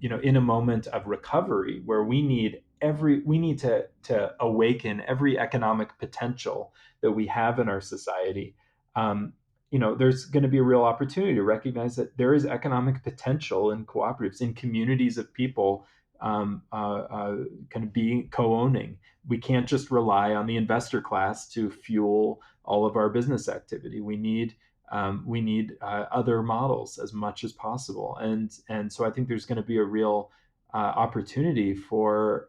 in a moment of recovery where we need to awaken every economic potential that we have in our society. There's going to be a real opportunity to recognize that there is economic potential in cooperatives, in communities of people kind of being co-owning. We can't just rely on the investor class to fuel all of our business activity. We need other models as much as possible, and so I think there's going to be a real opportunity for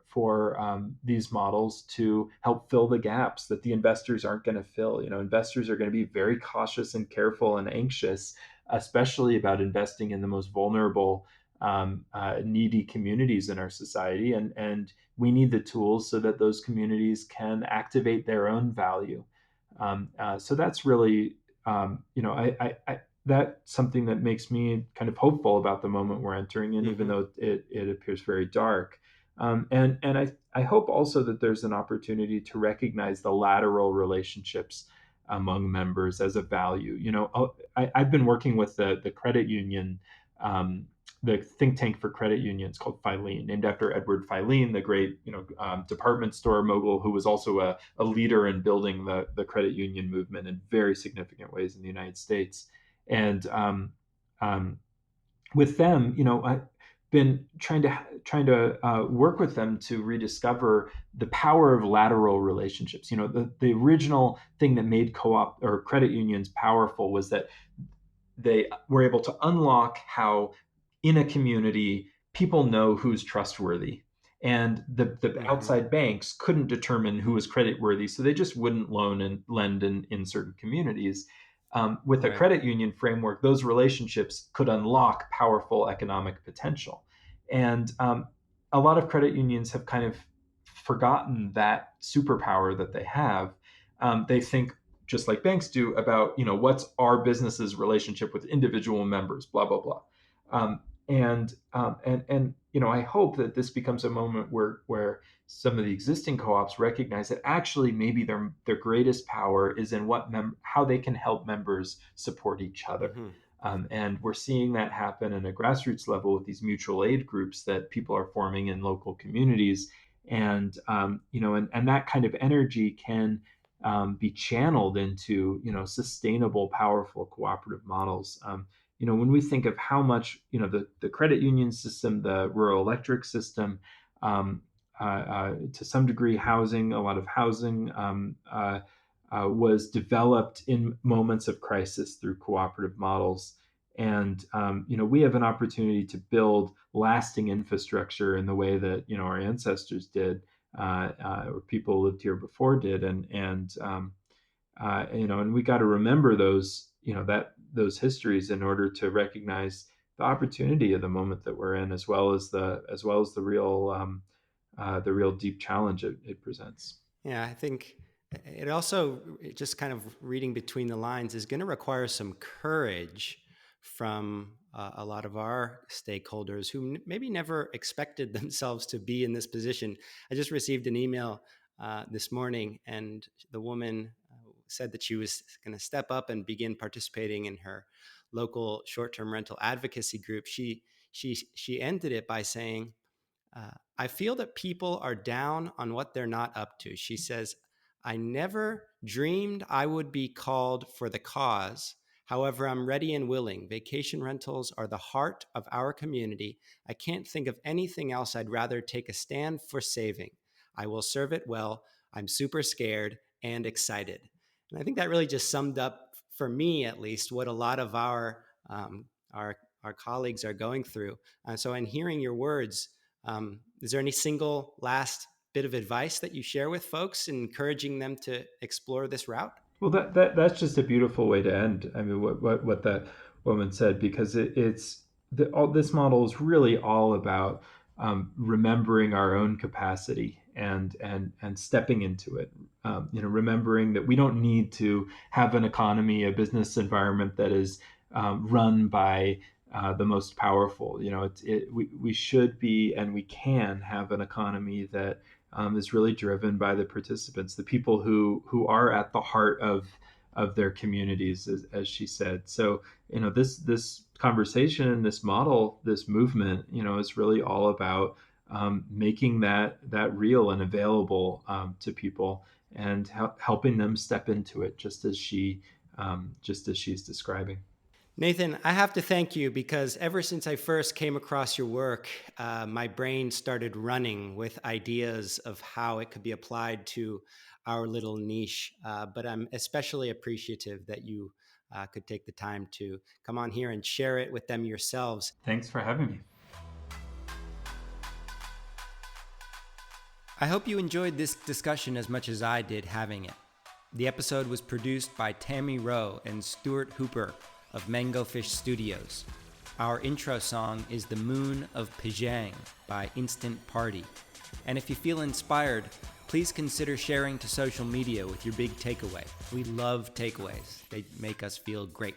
these models to help fill the gaps that the investors aren't going to fill. Investors are going to be very cautious and careful and anxious, especially about investing in the most vulnerable, needy communities in our society, and we need the tools so that those communities can activate their own value. So that's really, that's something that makes me kind of hopeful about the moment we're entering in, even though it appears very dark. And I hope also that there's an opportunity to recognize the lateral relationships among members as a value. I've been working with the credit union, the think tank for credit unions called Filene, named after Edward Filene, the great department store mogul who was also a leader in building the credit union movement in very significant ways in the United States. And with them, I've been trying to work with them to rediscover the power of lateral relationships. The original thing that made co-op or credit unions powerful was that they were able to unlock how in a community people know who's trustworthy, and the outside banks couldn't determine who was creditworthy, so they just wouldn't loan and lend in certain communities. With a credit union framework, those relationships could unlock powerful economic potential. And a lot of credit unions have kind of forgotten that superpower that they have. They think, just like banks do, about what's our business's relationship with individual members, blah blah blah. And I hope that this becomes a moment where some of the existing co-ops recognize that actually maybe their greatest power is in how they can help members support each other. And we're seeing that happen at a grassroots level with these mutual aid groups that people are forming in local communities. And and that kind of energy can be channeled into sustainable, powerful cooperative models. when we think of how much, the credit union system, the rural electric system, to some degree, housing, a lot of housing was developed in moments of crisis through cooperative models. And, we have an opportunity to build lasting infrastructure in the way that, our ancestors did, or people who lived here before did. And we got to remember those, those histories in order to recognize the opportunity of the moment that we're in, as well as the real deep challenge it presents. Yeah, I think it also, just kind of reading between the lines, is going to require some courage from a lot of our stakeholders who maybe never expected themselves to be in this position. I just received an email this morning, and the woman said that she was going to step up and begin participating in her local short-term rental advocacy group. She ended it by saying, I feel that people are down on what they're not up to. She says, I never dreamed I would be called for the cause. However, I'm ready and willing. Vacation rentals are the heart of our community. I can't think of anything else I'd rather take a stand for saving. I will serve it well. I'm super scared and excited. And I think that really just summed up, for me at least, what a lot of our colleagues are going through. So in hearing your words, is there any single last bit of advice that you share with folks, encouraging them to explore this route? Well, that's just a beautiful way to end. I mean, what that woman said, because this model is really all about remembering our own capacity and stepping into it. Remembering that we don't need to have an economy, a business environment that is run by the most powerful. We should be, and we can have an economy that is really driven by the participants, the people who are at the heart of their communities, as she said. So, this conversation, this model, this movement, is really all about making that real and available to people, and helping them step into it, just as she's describing. Nathan, I have to thank you, because ever since I first came across your work, my brain started running with ideas of how it could be applied to our little niche. But I'm especially appreciative that you could take the time to come on here and share it with them yourselves. Thanks for having me. I hope you enjoyed this discussion as much as I did having it. The episode was produced by Tammy Rowe and Stuart Hooper of Mango Fish Studios. Our intro song is The Moon of Pajang by Instant Party. And if you feel inspired, please consider sharing to social media with your big takeaway. We love takeaways. They make us feel great.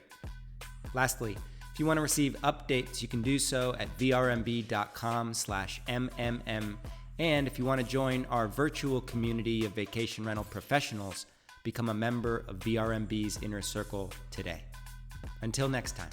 Lastly, if you want to receive updates, you can do so at vrmb.com/mmm. And if you want to join our virtual community of vacation rental professionals, become a member of VRMB's Inner Circle today. Until next time.